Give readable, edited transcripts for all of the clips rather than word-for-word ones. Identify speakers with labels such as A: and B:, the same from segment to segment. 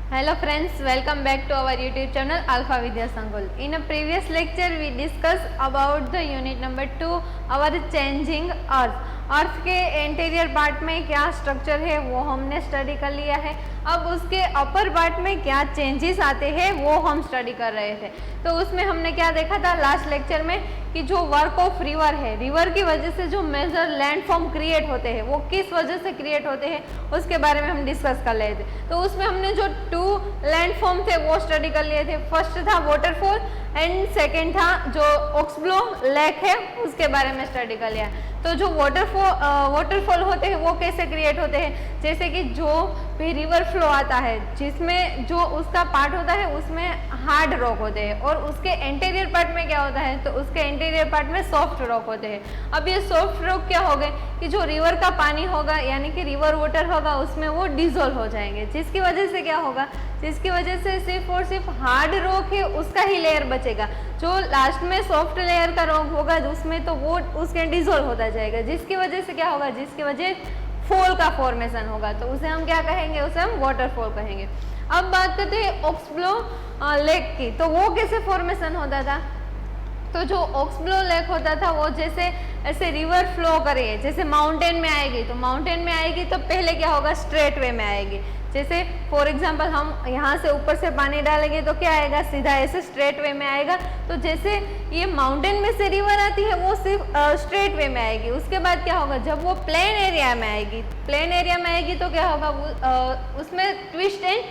A: Hello friends, welcome back to our YouTube channel Alpha Vidya Sangul. In a previous lecture we discussed about the unit number 2, our changing earth. अर्थ के interior part में क्या structure है वो हमने study कर लिया है। अब उसके अपर पार्ट में क्या चेंजेस आते हैं वो हम स्टडी कर रहे थे। तो उसमें हमने क्या देखा था लास्ट लेक्चर में कि जो वर्क ऑफ रिवर है, रिवर की वजह से जो मेजर लैंडफॉर्म क्रिएट होते हैं वो किस वजह से क्रिएट होते हैं उसके बारे में हम डिस्कस कर रहे थे। तो उसमें हमने जो 2 लैंडफॉर्म थे वो स्टडी कर लिए थे। फर्स्ट था वाटरफॉल एंड सेकेंड था जो ऑक्सब्लो लेक है उसके बारे में स्टडी कर लिया। तो जो वाटरफॉल होते हैं वो कैसे क्रिएट होते हैं, जैसे कि जो भी रिवर फ्लो आता है जिसमें जो उसका पार्ट होता है उसमें हार्ड रॉक होते हैं और उसके इंटीरियर पार्ट में क्या होता है तो उसके इंटीरियर पार्ट में सॉफ्ट रॉक होते हैं। अब ये सॉफ्ट रॉक क्या हो गए कि जो रिवर का पानी होगा यानी कि रिवर वाटर होगा उसमें वो डिजोल्व हो जाएंगे, जिसकी वजह से क्या होगा, जिसकी वजह से सिर्फ और सिर्फ हार्ड रॉक है उसका ही लेयर बचेगा। जो लास्ट में सॉफ्ट लेयर का रॉक होगा उसमें तो वो उसके डिजोल्व होता जाएगा, जिसकी वजह से क्या होगा, जिसकी वजह फॉल का फॉर्मेशन होगा। तो उसे हम क्या कहेंगे, उसे हम वाटरफॉल कहेंगे। अब बात करते हैं ऑक्सब्लो लेक की। तो वो कैसे फॉर्मेशन होता था, तो जो ऑक्सब्लो लेक होता था वो जैसे ऐसे रिवर फ्लो करे, जैसे माउंटेन में आएगी तो माउंटेन में आएगी तो पहले क्या होगा, स्ट्रेट वे में आएगी। जैसे फॉर एग्जांपल हम यहाँ से ऊपर से पानी डालेंगे तो क्या आएगा, सीधा ऐसे स्ट्रेट वे में आएगा। तो जैसे ये माउंटेन में से रिवर आती है वो सिर्फ स्ट्रेट वे में आएगी। उसके बाद क्या होगा, जब वो प्लेन एरिया में आएगी, प्लेन एरिया में आएगी तो क्या होगा, उसमें ट्विस्ट एंड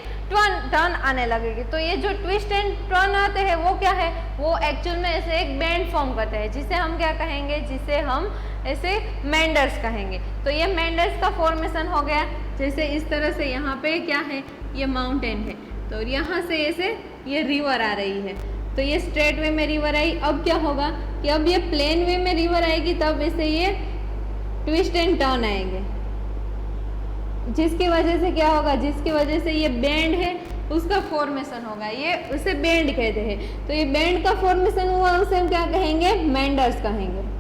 A: टर्न आने लगेगी। तो ये जो ट्विस्ट एंड टर्न आते हैं वो क्या है, वो एक्चुअल में ऐसे एक बैंड फॉर्म करते हैं, जिसे हम क्या कहेंगे, जिसे हम ऐसे मेंडर्स कहेंगे। तो ये मेंडर्स का फॉर्मेशन हो गया। जैसे इस तरह से यहाँ पे क्या है, ये माउंटेन है तो यहाँ से ऐसे ये रिवर आ रही है, तो ये स्ट्रेट वे में रिवर आई। अब क्या होगा कि अब ये प्लेन वे में रिवर आएगी तब ऐसे ये ट्विस्ट एंड टर्न आएंगे, जिसकी वजह से क्या होगा, जिसकी वजह से ये बैंड है उसका फॉर्मेशन होगा, ये उसे बैंड कहते हैं। तो ये बैंड का फॉर्मेशन हुआ उसे हम क्या कहेंगे, मेंडर्स कहेंगे।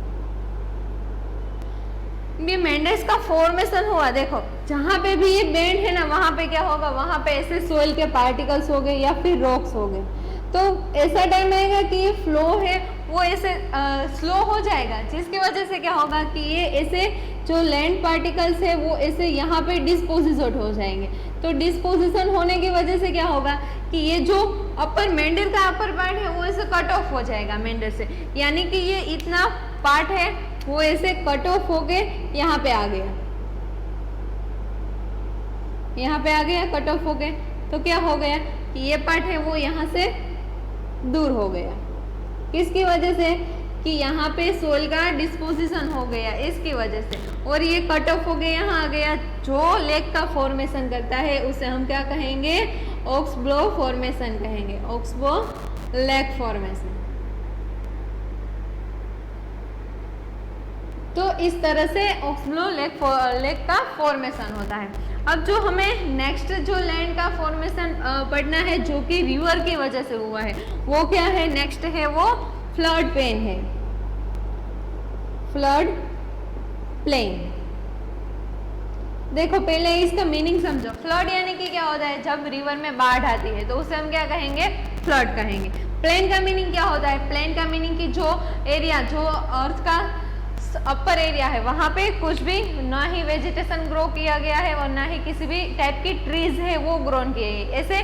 A: ये मेंडर्स का फॉर्मेशन हुआ, देखो जहाँ पे भी ये बैंड है ना वहाँ पे क्या होगा, वहाँ पे ऐसे सोइल के पार्टिकल्स हो गए या फिर रॉक्स हो गए। तो ऐसा टाइम आएगा कि ये फ्लो है वो ऐसे स्लो हो जाएगा, जिसकी वजह से क्या होगा कि ये ऐसे जो लैंड पार्टिकल्स है वो ऐसे यहाँ पे डिस्पोजिशन हो जाएंगे। तो डिस्पोजिशन होने की वजह से क्या होगा कि ये जो अपर मेंडर का अपर पार्ट है वो ऐसे कट ऑफ हो जाएगा मेंडर से, यानी कि ये इतना पार्ट है वो ऐसे कट ऑफ हो गए यहाँ पे आ गया, यहाँ पे आ गया, कट ऑफ हो गए। तो क्या हो गया कि ये पार्ट है वो यहाँ से दूर हो गया, किसकी वजह से कि यहाँ पे सोइल का डिस्पोजिशन हो गया इसकी वजह से, और ये कट ऑफ हो गया, यहाँ आ गया। जो लेक का फॉर्मेशन करता है उसे हम क्या कहेंगे, ऑक्सब्लो फॉर्मेशन कहेंगे, ऑक्सब्लो लेक फॉर्मेशन। तो इस तरह से ऑक्सब्लो लेक का फॉर्मेशन होता है। अब जो हमें नेक्स्ट जो लैंड का फॉर्मेशन पढ़ना है जो कि रिवर की वजह से हुआ है वो क्या है, नेक्स्ट है वो फ्लड प्लेन है, फ्लड प्लेन। देखो पहले इसका मीनिंग समझो। फ्लड यानी कि क्या होता है, जब रिवर में बाढ़ आती है तो उसे हम क्या कहेंगे, फ्लड कहेंगे। प्लेन का मीनिंग क्या होता है, प्लेन का मीनिंग कि जो एरिया, जो अर्थ का अपर एरिया है वहाँ पे कुछ भी ना ही वेजिटेशन ग्रो किया गया है और ना ही किसी भी टाइप की ट्रीज है वो ग्रोन किए गए, ऐसे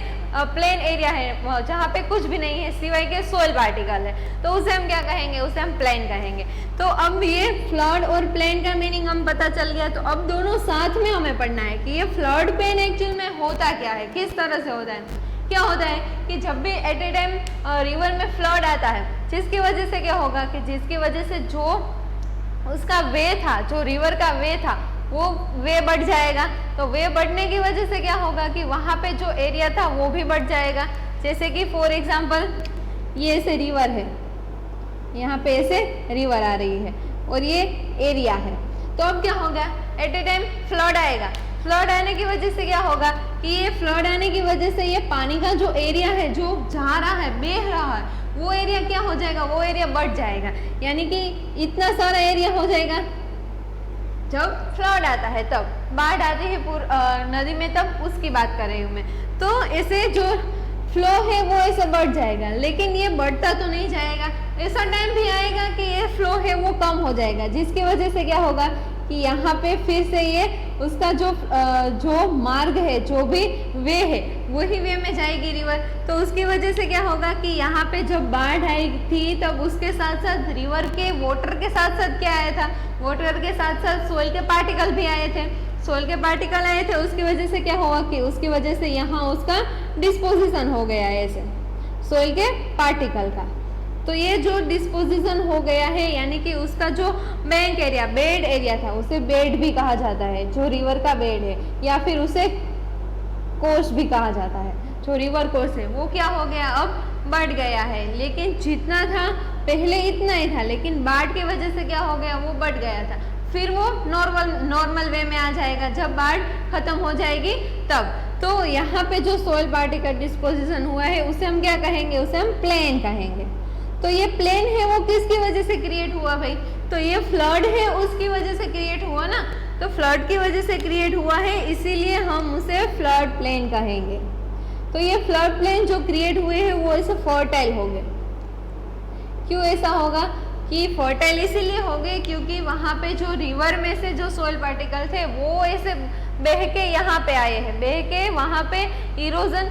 A: प्लेन एरिया है जहाँ पे कुछ भी नहीं है सिवाय के सोइल पार्टिकल है, तो उसे हम क्या कहेंगे, उसे हम प्लेन कहेंगे। तो अब ये फ्लड और प्लेन का मीनिंग हम पता चल गया। तो अब दोनों साथ में हमें पढ़ना है कि ये फ्लड प्लेन एक्चुअल में होता क्या है, किस तरह से होता है। क्या होता है कि जब भी एट ए टाइम रिवर में फ्लड आता है, जिसकी वजह से क्या होगा कि जिसकी वजह से जो उसका वे था, जो रिवर का वे था वो वे बढ़ जाएगा। तो वे बढ़ने की वजह से क्या होगा कि वहाँ पे जो एरिया था वो भी बढ़ जाएगा। जैसे कि फॉर एग्जांपल ये ऐसे रिवर है, यहाँ पे ऐसे रिवर आ रही है और ये एरिया है। तो अब क्या होगा, एट ए टाइम फ्लड आएगा। फ्लड आने की वजह से क्या होगा कि ये फ्लड आने की वजह से ये पानी का जो एरिया है जो जा रहा है, बह रहा है, वो एरिया क्या हो जाएगा, वो एरिया बढ़ जाएगा, यानी कि इतना सारा एरिया हो जाएगा। जब फ्लड आता है, तब बाढ़ आती है नदी में, तब उसकी बात कर रही हूँ मैं। तो ऐसे जो फ्लो है वो ऐसे बढ़ जाएगा, लेकिन ये बढ़ता तो नहीं जाएगा, ऐसा टाइम भी आएगा कि ये फ्लो है वो कम हो जाएगा, जिसकी वजह से क्या होगा कि यहाँ पे फिर से ये उसका जो मार्ग है, जो भी वे है, वही वे में जाएगी रिवर। तो उसकी वजह से क्या होगा कि यहाँ पे जब बाढ़ आई थी तब उसके साथ साथ रिवर के वाटर के साथ साथ क्या आया था, वाटर के साथ साथ सोइल के पार्टिकल भी आए थे, सोइल के पार्टिकल आए थे। उसकी वजह से क्या हुआ कि उसकी वजह से यहाँ उसका डिस्पोजिशन हो गया है ऐसे सोइल के पार्टिकल का। तो ये जो डिस्पोजिशन हो गया है यानी कि उसका जो बैंक एरिया, बेड एरिया था, उसे बेड भी कहा जाता है, जो रिवर का बेड है, या फिर उसे कोर्स भी कहा जाता है, जो रिवर कोर्स है वो क्या हो गया, अब बढ़ गया है। लेकिन जितना था पहले इतना ही था, लेकिन बाढ़ की वजह से क्या हो गया, वो बढ़ गया था। फिर वो नॉर्मल वे में आ जाएगा जब बाढ़ खत्म हो जाएगी तब। तो यहाँ पे जो सोइल पार्टिकल डिस्पोजिशन हुआ है उसे हम क्या कहेंगे, उसे हम प्लेन कहेंगे। तो ये प्लेन है वो किसकी वजह से क्रिएट हुआ भाई, तो ये फ्लड है उसकी वजह से क्रिएट हुआ ना, तो फ्लड की वजह से क्रिएट हुआ है, इसीलिए हम उसे फ्लड प्लेन कहेंगे। तो ये फ्लड प्लेन जो क्रिएट हुए हैं वो ऐसे फर्टाइल हो गए। क्यों ऐसा होगा कि फर्टाइल इसीलिए हो गए क्योंकि वहाँ पे जो रिवर में से जो सोइल पार्टिकल थे वो ऐसे बह के यहाँ पे आए हैं, बह के वहाँ पे इरोजन,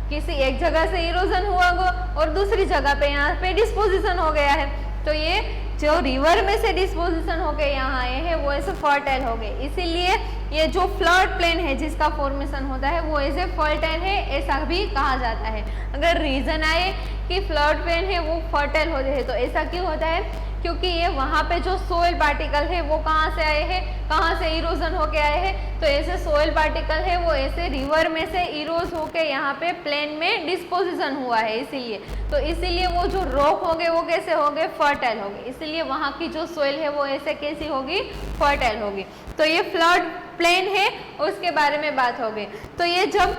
A: किसी एक जगह से इरोजन हुआ और दूसरी जगह पे यहाँ पे डिस्पोजिशन हो गया है। तो ये जो रिवर में से डिस्पोजिशन हो गए यहाँ आए हैं वो ऐसे फर्टाइल हो गए, इसीलिए ये जो फ्लड प्लेन है जिसका फॉर्मेशन होता है वो ऐसे फर्टाइल है, ऐसा भी कहा जाता है। अगर रीजन आए कि फ्लड प्लेन है वो फर्टाइल होते हैं तो ऐसा क्यों होता है, क्योंकि ये वहाँ पे जो सोइल पार्टिकल है वो कहाँ से आए हैं, कहाँ से इरोजन होके आए हैं, तो ऐसे सोइल पार्टिकल है वो ऐसे रिवर में से इरोज होके यहाँ पे प्लेन में डिस्पोजिशन हुआ है, इसीलिए वो जो रॉक हो गए वो कैसे हो गए, फर्टाइल हो गए, इसीलिए वहाँ की जो सोइल है वो ऐसे कैसी होगी, फर्टाइल होगी। तो ये फ्लड प्लेन है उसके बारे में बात हो गई। तो ये जब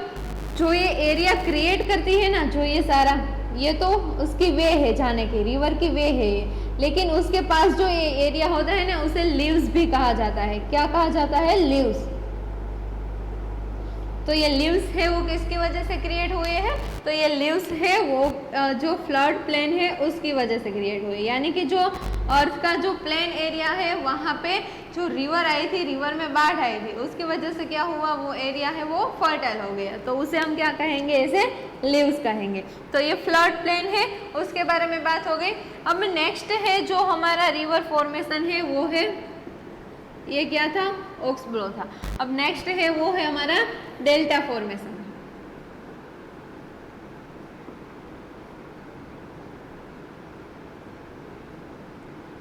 A: जो ये एरिया क्रिएट करती है ना, जो ये सारा, ये तो उसकी वे है जाने की, रिवर की वे है ये, लेकिन उसके पास जो ये एरिया होता है ना उसे लीव्स भी कहा जाता है। क्या कहा जाता है, लीव्स। तो ये लीव्स है वो किसकी वजह से क्रिएट हुए हैं, तो ये लीव्स है वो जो फ्लड प्लेन है उसकी वजह से क्रिएट हुए, यानी कि जो अर्थ का जो प्लेन एरिया है वहाँ पे जो रिवर आई थी, रिवर में बाढ़ आई थी, उसकी वजह से क्या हुआ, वो एरिया है वो फर्टाइल हो गया, तो उसे हम क्या कहेंगे, ऐसे लीव्स कहेंगे। तो ये फ्लड प्लेन है उसके बारे में बात हो गई। अब नेक्स्ट है जो हमारा रिवर फॉर्मेशन है वो है, ये क्या था, ऑक्सब्लो था। अब नेक्स्ट है वो है हमारा डेल्टा फॉर्मेशन।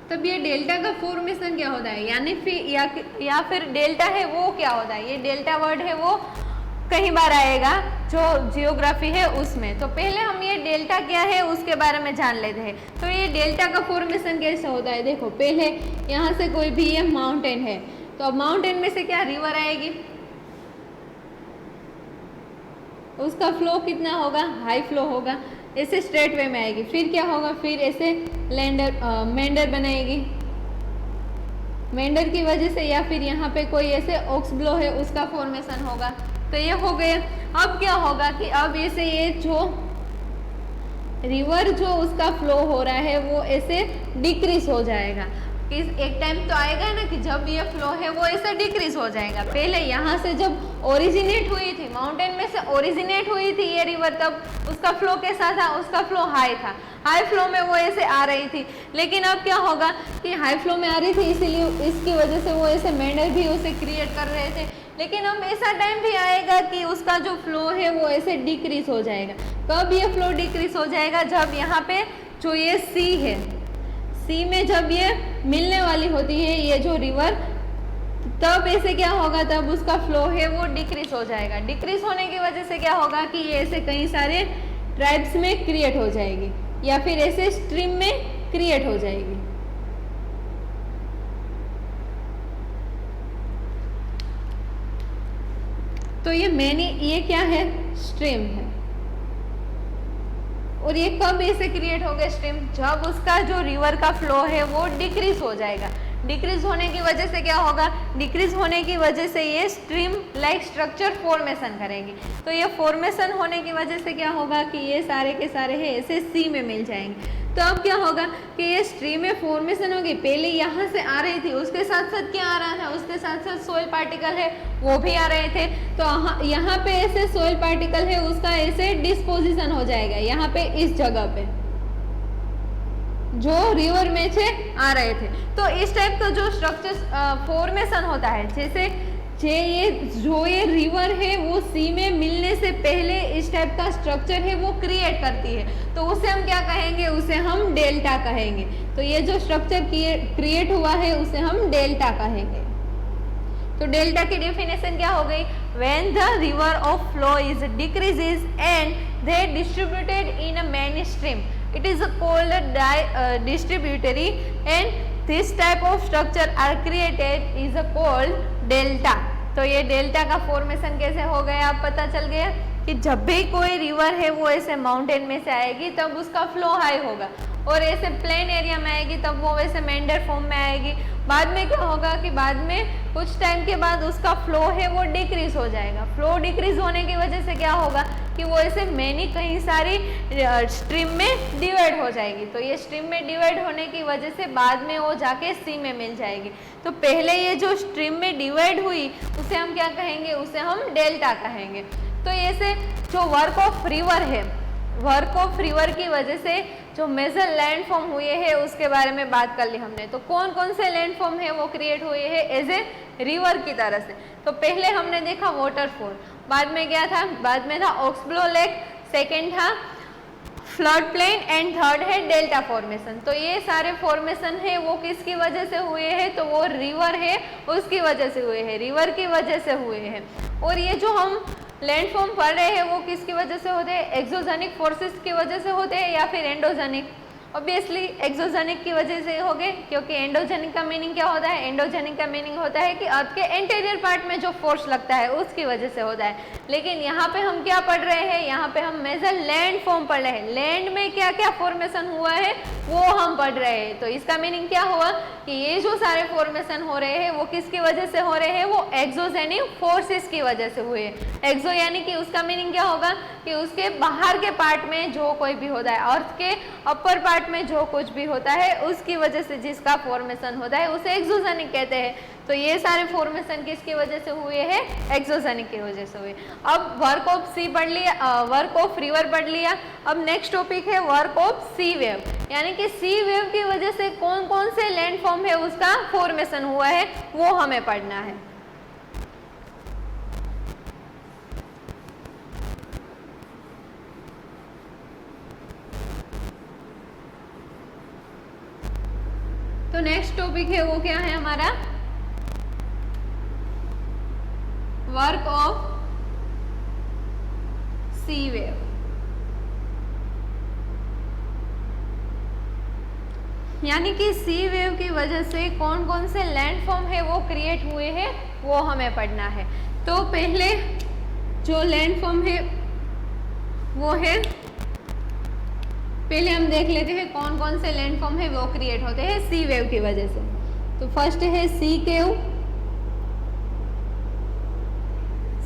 A: तब ये डेल्टा का फॉर्मेशन क्या होता है, यानी फिर या फिर डेल्टा है वो क्या होता है, ये डेल्टा वर्ड है वो कई बार आएगा जो जियोग्राफी है उसमें। तो पहले हम ये डेल्टा क्या है उसके बारे में जान लेते हैं। तो ये डेल्टा का फॉर्मेशन कैसे होता है, देखो पहले यहाँ से कोई भी ये माउंटेन है, तो अब माउंटेन में से क्या रिवर आएगी, उसका फ्लो कितना होगा, हाई फ्लो होगा, ऐसे स्ट्रेट वे में आएगी, फिर क्या होगा, फिर ऐसे मेंडर बनाएगी, मेंडर की वजह से, या फिर यहाँ पे कोई ऐसे ऑक्सब्लो है उसका फॉर्मेशन होगा। तो ये हो गया। अब क्या होगा कि अब ऐसे ये जो रिवर जो उसका फ्लो हो रहा है वो ऐसे डिक्रीज हो जाएगा। एक टाइम तो आएगा ना कि जब ये फ्लो है वो ऐसे डिक्रीज हो जाएगा। पहले यहाँ से जब ओरिजिनेट हुई थी, माउंटेन में से ओरिजिनेट हुई थी ये रिवर, तब उसका फ्लो कैसा था, उसका फ्लो हाई था, हाई फ्लो में वो ऐसे आ रही थी। लेकिन अब क्या होगा कि हाई फ्लो में आ रही थी, इसीलिए इसकी वजह से वो ऐसे मेंडर भी उसे क्रिएट कर रहे थे। लेकिन अब ऐसा टाइम भी आएगा कि उसका जो फ्लो है वो ऐसे डिक्रीज हो जाएगा। कब ये फ्लो डिक्रीज हो जाएगा, जब यहाँ पे जो ये सी है, सी में जब ये मिलने वाली होती है ये जो रिवर, तब ऐसे क्या होगा, तब उसका फ्लो है वो डिक्रीज हो जाएगा। डिक्रीज होने की वजह से क्या होगा कि ये ऐसे कई सारे ट्राइब्स में क्रिएट हो जाएगी, या फिर ऐसे स्ट्रीम में क्रिएट हो जाएगी। तो ये क्या है, स्ट्रीम है। और ये कब ऐसे क्रिएट हो गए स्ट्रीम, जब उसका जो रिवर का फ्लो है वो डिक्रीज हो जाएगा। डिक्रीज होने की वजह से क्या होगा, डिक्रीज होने की वजह से ये स्ट्रीम लाइक स्ट्रक्चर फॉर्मेशन करेंगे। तो ये फॉर्मेशन होने की वजह से क्या होगा कि ये सारे के सारे है ऐसे सी में मिल जाएंगे। तो अब क्या होगा कि ये स्ट्रीम में फॉर्मेशन होगी, पहले यहाँ से आ रही थी, उसके साथ साथ क्या आ रहा था, उसके साथ साथ सोइल पार्टिकल है वो भी आ रहे थे। तो यहाँ पे ऐसे सोइल पार्टिकल है उसका ऐसे डिस्पोजिशन हो जाएगा, यहाँ पे इस जगह पे जो रिवर में से आ रहे थे। तो इस टाइप का जो स्ट्रक्चर फॉर्मेशन होता है, जैसे जो ये रिवर है वो सी में मिलने से पहले इस टाइप का स्ट्रक्चर है वो क्रिएट करती है, तो उसे हम क्या कहेंगे, उसे हम डेल्टा कहेंगे। तो ये जो स्ट्रक्चर क्रिएट हुआ है उसे हम डेल्टा कहेंगे। तो डेल्टा की डेफिनेशन क्या हो गई, when the river of flow is decreases and they distributed in a many stream, it is called distributary and this type of structure are created is called delta. तो ये delta का formation कैसे हो गया, आप पता चल गया कि जब भी कोई रिवर है वो ऐसे माउंटेन में से आएगी तब उसका फ्लो हाई होगा, और ऐसे प्लेन एरिया में आएगी तब वो वैसे मेंडर फॉर्म में आएगी। बाद में क्या होगा कि बाद में कुछ टाइम के बाद उसका फ्लो है वो डिक्रीज हो जाएगा। फ्लो डिक्रीज होने की वजह से क्या होगा कि वो ऐसे कई सारी स्ट्रीम में डिवाइड हो जाएगी। तो ये स्ट्रीम में डिवाइड होने की वजह से बाद में वो जाके सी में मिल जाएगी। तो पहले ये जो स्ट्रीम में डिवाइड हुई उसे हम क्या कहेंगे, उसे हम डेल्टा कहेंगे। तो ऐसे जो वर्क ऑफ रिवर है, वर्क ऑफ रिवर की वजह से जो मेजर लैंडफॉर्म हुए हैं उसके बारे में बात कर ली हमने। तो कौन कौन से लैंडफॉर्म है वो क्रिएट हुए हैं एज ए रिवर की तरह से। तो पहले हमने देखा वाटरफॉल, बाद में क्या था, बाद में था ऑक्सब्लो लेक, सेकेंड था फ्लड प्लेन एंड थर्ड है डेल्टा फॉर्मेशन। तो ये सारे फॉर्मेशन है वो किसकी वजह से हुए हैं, तो वो रिवर है उसकी वजह से हुए हैं, रिवर की वजह से हुए हैं। और ये जो हम लैंडफॉर्म पढ़ रहे हैं वो किसकी वजह से होते हैं, एक्सोजेनिक फोर्सेस की वजह से होते हैं या फिर एंडोजेनिक। ऑब्वियसली एक्सोजेनिक की वजह से हो गए, क्योंकि एंडोजेनिक का मीनिंग क्या होता है, एंडोजेनिक का मीनिंग होता है कि अर्थ के इंटीरियर पार्ट में जो फोर्स लगता है उसकी वजह से होता है। लेकिन यहाँ पे हम क्या पढ़ रहे हैं, यहाँ पे हम मेजर लैंड फॉर्म पढ़ रहे हैं, लैंड में क्या क्या फॉर्मेशन हुआ है वो हम पढ़ रहे हैं। तो इसका मीनिंग क्या हुआ कि ये जो सारे फॉर्मेशन हो रहे हैं वो किसकी वजह से हो रहे हैं, वो एक्सोजेनिक फोर्सेस की वजह से हुए। एक्सो यानी कि उसका मीनिंग क्या होगा कि उसके बाहर के पार्ट में जो कोई भी होता है, अर्थ के अपर पार्ट में जो कुछ भी होता है उसकी वजह से जिसका फॉर्मेशन होता है उसे एक्सोजेनिक कहते हैं। तो ये सारे फॉर्मेशन किसकी वजह से हुए हैं, एक्सोजेनिक की वजह से हुए। अब वर्क ऑफ सी पढ़ लिया, वर्क ऑफ रिवर पढ़ लिया। अब नेक्स्ट टॉपिक है वर्क ऑफ सी वेव, यानी कि सी वेव की वजह से कौन कौन से लैंड फॉर्म है उसका फॉर्मेशन हुआ है वो हमें पढ़ना है। तो नेक्स्ट टॉपिक है वो क्या है हमारा, वर्क ऑफ सी वेव। यानी कि सी वेव की वजह से कौन कौन से लैंडफॉर्म है वो क्रिएट हुए हैं वो हमें पढ़ना है। तो पहले जो लैंडफॉर्म है वो है, पहले हम देख लेते हैं कौन कौन से लैंडफॉर्म है वो क्रिएट होते हैं सी वेव की वजह से। तो फर्स्ट है सी केव,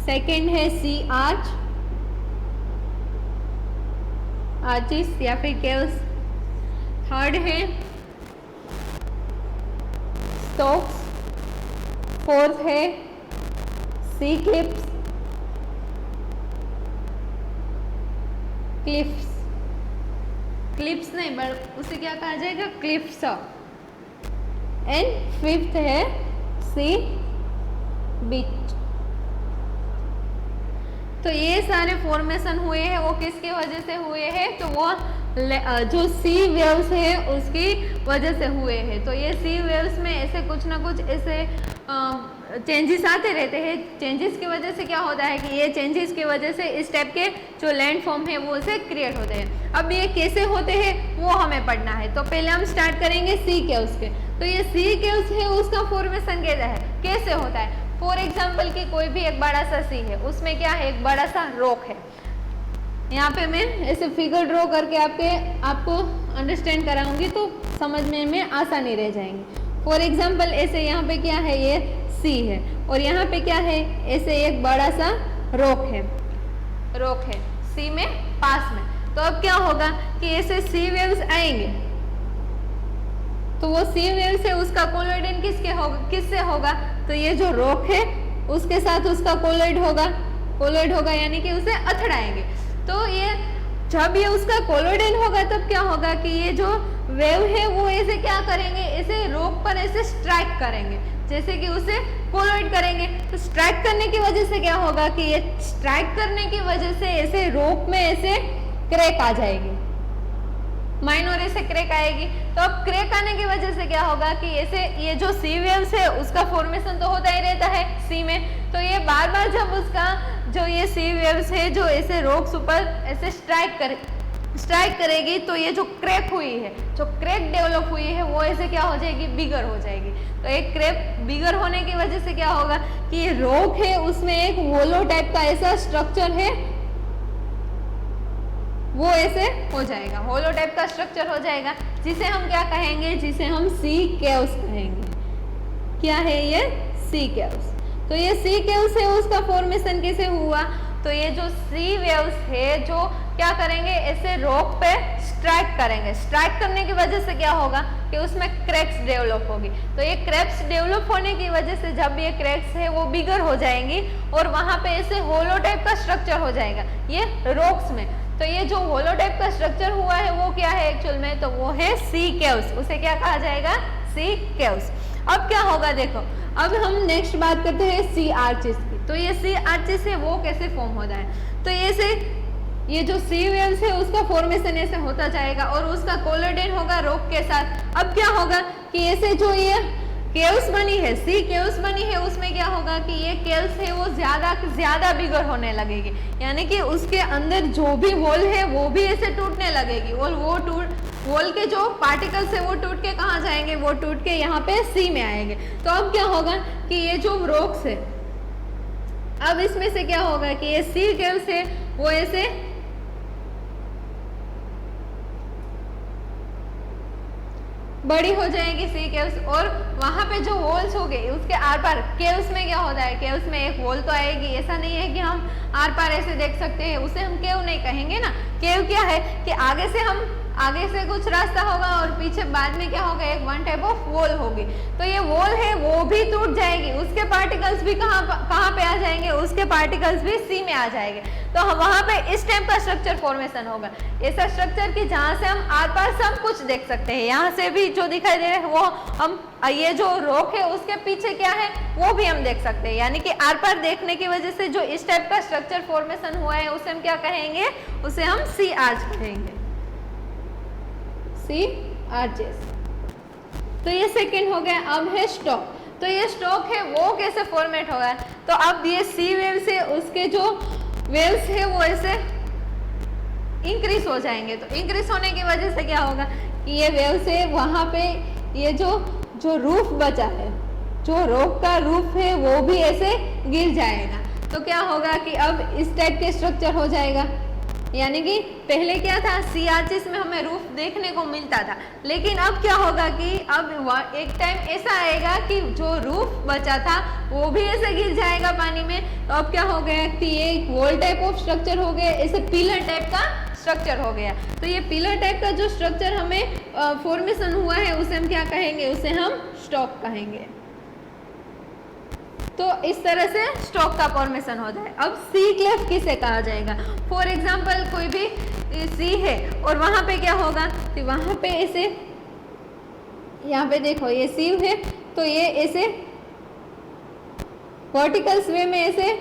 A: सेकेंड है सी आर्च, आर्चिस या फिर केव्स, थर्ड है स्टोक्स, फोर्थ है सी क्लिप्स, क्लिफ्स, क्लिप्स नहीं बट उसे क्या कहा जाएगा, क्लिफ्स। एंड फिफ्थ है सी बीच। तो ये सारे फॉर्मेशन हुए हैं वो किसकी वजह से हुए हैं, तो वो जो सी वेव्स है उसकी वजह से हुए हैं। तो ये सी वेव्स में ऐसे कुछ ना कुछ ऐसे चेंजेस आते रहते हैं। चेंजेस की वजह से क्या होता है कि ये चेंजेस की वजह से इस टाइप के जो लैंड फॉर्म है वो से क्रिएट होते हैं। अब ये कैसे होते हैं वो हमें पढ़ना है। तो पहले हम स्टार्ट करेंगे सी केव्स के। तो ये सी केव्स है उसका फॉर्मेशन कैसे होता है। फॉर एग्जाम्पल कि कोई भी एक बड़ा सा सी है, उसमें क्या है, एक बड़ा सा रॉक है। यहाँ पे मैं ऐसे फिगर ड्रॉ करके आपको अंडरस्टैंड कराऊंगी तो समझने में आसानी रह जाएंगी। फॉर एग्जाम्पल ऐसे यहाँ पे क्या है, ये सी है और यहाँ पे क्या है, ऐसे एक बड़ा सा रॉक है सी में पास में। तो अब क्या होगा कि ऐसे सी वेव्स आएंगे, तो वो सी वेव से उसका कोलोइड किससे होगा, तो ये जो रॉक है उसके साथ उसका कोलोइड होगा यानी कि उसे अथड़ाएंगे। तो ये जब ये उसका कोलोइड होगा तब क्या होगा कि ये जो वेव है वो ऐसे क्या करेंगे, ऐसे रॉक पर ऐसे स्ट्राइक करेंगे, जैसे कि उसे कोलोइड करेंगे। तो स्ट्राइक करने की वजह से क्या होगा कि ये स्ट्राइक करने की वजह से ऐसे रॉक में ऐसे क्रैक आ जाएगी, माइनर ऐसे क्रैक आएगी। तो अब क्रैक आने की वजह से क्या होगा कि ऐसे ये जो सी वेव्स है उसका फॉर्मेशन तो होता ही रहता है सी में, तो ये बार बार जब उसका जो ये सी वेव्स है जो ऐसे रॉक्स ऊपर ऐसे स्ट्राइक करेगी तो ये जो क्रैक हुई है, जो क्रैक डेवलप हुई है वो ऐसे क्या हो जाएगी, बिगर हो जाएगी। तो एक क्रैक बिगर होने की वजह से क्या होगा कि ये रॉक है उसमें एक होलो टाइप का ऐसा स्ट्रक्चर है, वो ऐसे हो जाएगा, होलो टाइप का स्ट्रक्चर हो जाएगा, जिसे हम क्या कहेंगे, जिसे हम सी केव्स कहेंगे। क्या है ये, सी केव्स। तो ये सी केव्स है, उसका फॉर्मेशन कैसे हुआ, तो ये जो सी वेव्स है जो क्या करेंगे, ऐसे रॉक पे स्ट्राइक करेंगे। स्ट्राइक करने की वजह से क्या होगा कि उसमें क्रैक्स डेवलप होगी। तो ये क्रैक्स डेवलप होने की वजह से जब ये क्रैक्स है वो बिगर हो जाएंगी और वहां पे ऐसे होलो टाइप का स्ट्रक्चर हो जाएगा ये रॉक्स में। तो ये जो होलो टाइप का स्ट्रक्चर हुआ है वो क्या है एक्चुअल में, तो वो है सी केव्स। उसे क्या कहा जाएगा, सी केव्स। अब क्या होगा देखो, अब हम नेक्स्ट बात करते हैं सी आर्चेस की। तो ये सी आर्चेस है वो कैसे फॉर्म होता है, तो ये जो सी वेव्स है उसका फॉर्मेशन ऐसे होता जाएगा और उसका कोलोइड होगा रॉक के साथ। अब क्या होगा कि ऐसे जो ये केव्स बनी है, सी केव्स बनी है, उसमें क्या होगा कि ये केव्स है वो ज्यादा बिगर होने लगेगी, यानी कि उसके अंदर जो भी वॉल है वो भी ऐसे टूटने लगेगी और वो वॉल के जो पार्टिकल्स है वो टूट के कहाँ जाएंगे, वो टूट के यहाँ पे सी में आएंगे। तो अब क्या होगा कि ये जो रॉक्स है, अब इसमें से क्या होगा कि ये सी केव्स है वो ऐसे बड़ी हो जाएगी सी केव्स, और वहां पे जो वॉल्स हो गए उसके आर पार केव्स में क्या होता है, केव्स में एक वॉल तो आएगी। ऐसा नहीं है कि हम आर पार ऐसे देख सकते हैं, उसे हम केव नहीं कहेंगे ना। केव क्या है कि आगे से कुछ रास्ता होगा और पीछे बाद में क्या होगा, एक वन टाइप ऑफ वॉल होगी। तो ये वॉल है वो भी टूट जाएगी, उसके पार्टिकल्स भी कहाँ पे आ जाएंगे, उसके पार्टिकल्स भी सी में आ जाएंगे। तो वहां पे इस टाइप का स्ट्रक्चर फॉर्मेशन होगा, ऐसा स्ट्रक्चर कि जहां से हम आर पार सब कुछ देख सकते हैं। यहाँ से भी जो दिखाई दे रहा है वो हम, ये जो रॉक है उसके पीछे क्या है वो भी हम देख सकते हैं, यानी कि आर पार देखने की वजह से जो इस टाइप का स्ट्रक्चर फॉर्मेशन हुआ है उसे हम क्या कहेंगे, उसे हम सी आर्च कहेंगे, सी आर्चेस। तो ये सेकंड हो गया। अब है स्टॉक। तो ये स्टॉक है वो कैसे फॉर्मेट होगा, तो अब ये सी वेव से उसके जो वेव्स है वो ऐसे इंक्रीज हो जाएंगे। तो इंक्रीज होने की वजह से क्या होगा कि ये वेव्स है वहां पे ये जो रूफ बचा है, जो रॉक का रूफ है वो भी ऐसे गिर जाएगा। तो क्या होगा कि अब इस टाइप के स्ट्रक्चर हो जाएगा, यानी कि पहले क्या था, सी आर्चेस में हमें रूफ देखने को मिलता था, लेकिन अब क्या होगा कि अब एक टाइम ऐसा आएगा कि जो रूफ बचा था वो भी ऐसे गिर जाएगा पानी में। तो अब क्या हो गया कि ये एक वॉल टाइप ऑफ स्ट्रक्चर हो गया, ऐसे पिलर टाइप का स्ट्रक्चर हो गया। तो ये पिलर टाइप का जो स्ट्रक्चर हमें फॉर्मेशन हुआ है उसे हम क्या कहेंगे, उसे हम स्टॉक कहेंगे। तो इस तरह से स्टॉक का फॉर्मेशन होता है। अब सी क्लेफ्ट किसे कहा जाएगा, फॉर एग्जांपल कोई भी सी है और वहां पे क्या होगा कि वहां पे ऐसे, यहाँ पे देखो ये सी है तो ये ऐसे वर्टिकल्स वे में ऐसे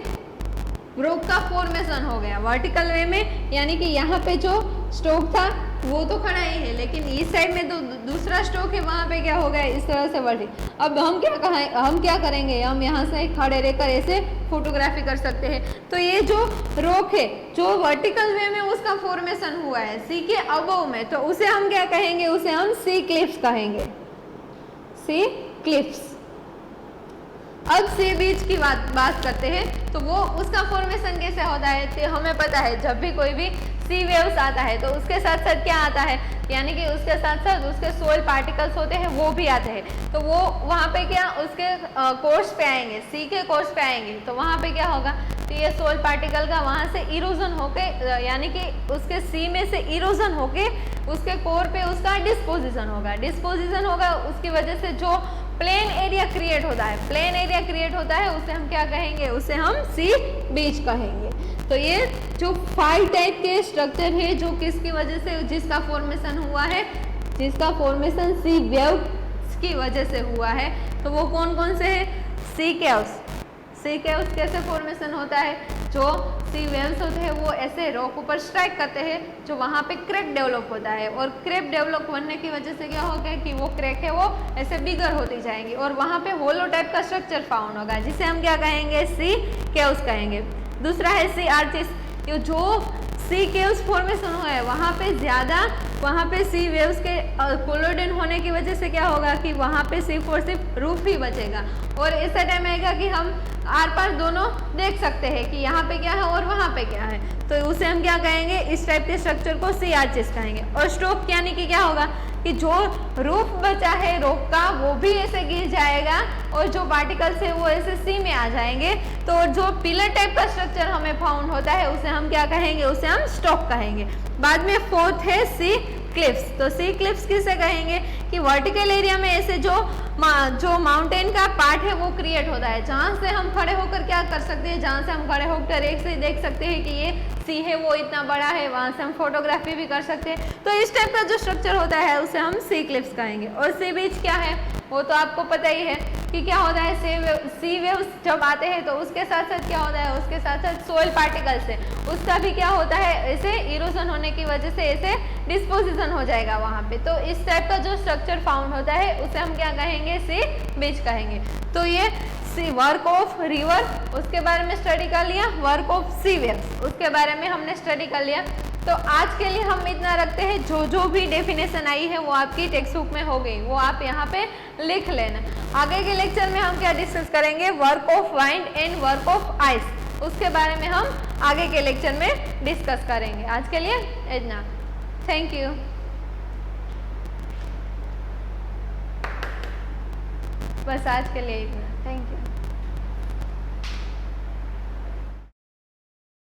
A: रॉक का फॉर्मेशन हो गया, वर्टिकल वे में, यानी कि यहाँ पे जो स्टॉक था वो तो खड़ा ही है, लेकिन इस साइड में तो दूसरा स्टॉक है, वहां पे क्या हो गया इस तरह से वर्टिकल। अब हम क्या करेंगे, हम यहाँ से खड़े रहकर ऐसे फोटोग्राफी कर सकते हैं। तो ये जो रॉक है जो वर्टिकल वे में उसका फॉर्मेशन हुआ है सी के अबव में, तो उसे हम क्या कहेंगे, उसे हम सी क्लिफ्स कहेंगे, सी क्लिफ्स। अब सी बीच की बात करते हैं तो वो उसका फॉर्मेशन कैसे होता है। तो हमें पता है जब भी कोई भी सी वेव्स आता है तो उसके साथ साथ क्या आता है, यानी कि उसके साथ साथ उसके सोइल पार्टिकल्स होते हैं वो भी आते हैं। तो वो वहाँ पे क्या उसके कोर्स पे आएंगे, सी के कोर्स पे आएंगे, तो वहाँ पे क्या होगा, तो ये सोइल पार्टिकल का वहाँ से इरोजन होके, यानी कि उसके सी में से इरोजन होके उसके कोर पे उसका डिस्पोजिशन होगा। उसकी वजह से जो प्लेन एरिया क्रिएट होता है, उसे हम क्या कहेंगे, उसे हम सी बीच कहेंगे। तो ये जो 5 टाइप के स्ट्रक्चर है जो किसकी वजह से, जिसका फॉर्मेशन हुआ है, जिसका फॉर्मेशन सी वेव्स की वजह से हुआ है, तो वो कौन कौन से है। सी केव्स कैसे फॉर्मेशन होता है, जो सी वेव्स होते हैं वो ऐसे रॉक ऊपर स्ट्राइक करते हैं, जो वहाँ पे क्रैक डेवलप होता है, और क्रैक डेवलप होने की वजह से क्या होगा कि वो क्रैक है वो ऐसे बिगर होती जाएंगी, और वहाँ पे होलो टाइप का स्ट्रक्चर फाउंड होगा, जिसे हम क्या कहेंगे, सी केव्स कहेंगे। दूसरा है सी आर्चिस, ये जो सी केव्स फॉर्मेशन हुआ है वहाँ पे सी वेव्स के कोलोडेन होने की वजह से क्या होगा कि वहाँ पे सिर्फ और सिर्फ रूफ ही बचेगा, और ऐसा टाइम आएगा कि हम आर पार दोनों देख सकते हैं कि यहाँ पे क्या है और वहाँ पे क्या है, तो उसे हम क्या कहेंगे, इस टाइप के स्ट्रक्चर को सी आर्चिस कहेंगे। और स्ट्रोक यानी कि क्या होगा कि जो रूफ बचा है रॉक का वो भी ऐसे गिर जाएगा, और जो पार्टिकल्स है वो ऐसे सी में आ जाएंगे, तो जो पिलर टाइप का स्ट्रक्चर हमें फाउंड होता है उसे हम क्या कहेंगे, उसे हम स्टॉक कहेंगे। बाद में फोर्थ है सी क्लिफ्स। तो सी क्लिफ्स किसे कहेंगे कि वर्टिकल एरिया में ऐसे जो माउंटेन का पार्ट है वो क्रिएट होता है, जहाँ से हम खड़े होकर क्या कर सकते हैं, जहाँ से हम खड़े होकर एक से देख सकते हैं कि ये सी है वो इतना बड़ा है, वहाँ से हम फोटोग्राफी भी कर सकते हैं। तो इस टाइप का जो स्ट्रक्चर होता है उसे हम सी क्लिफ्स कहेंगे। और सी बीच क्या है वो तो आपको पता ही है कि क्या होता है, सी वेव्स जब आते हैं तो उसके साथ साथ क्या होता है, उसके साथ साथ सोइल पार्टिकल्स है उसका भी क्या होता है, ऐसे इरोजन होने की वजह से ऐसे डिस्पोजिशन हो जाएगा वहाँ पे। तो इस टाइप का जो स्ट्रक्चर फाउंड होता है उसे हम क्या कहेंगे, सी बीच कहेंगे। तो ये सी वर्क ऑफ रिवर उसके बारे में स्टडी कर लिया, वर्क ऑफ सी वेव्स उसके बारे में हमने स्टडी कर लिया। तो आज के लिए हम इतना रखते हैं, जो भी डेफिनेशन आई है वो आपकी टेक्स्ट बुक में हो गई, वो आप यहाँ पे लिख लेना। आगे के लेक्चर में हम क्या डिस्कस करेंगे, work of wind and work of ice, उसके बारे में हम आगे के लेक्चर में डिस्कस करेंगे। आज के लिए इतना, थैंक यू। बस आज के लिए इतना, थैंक यू।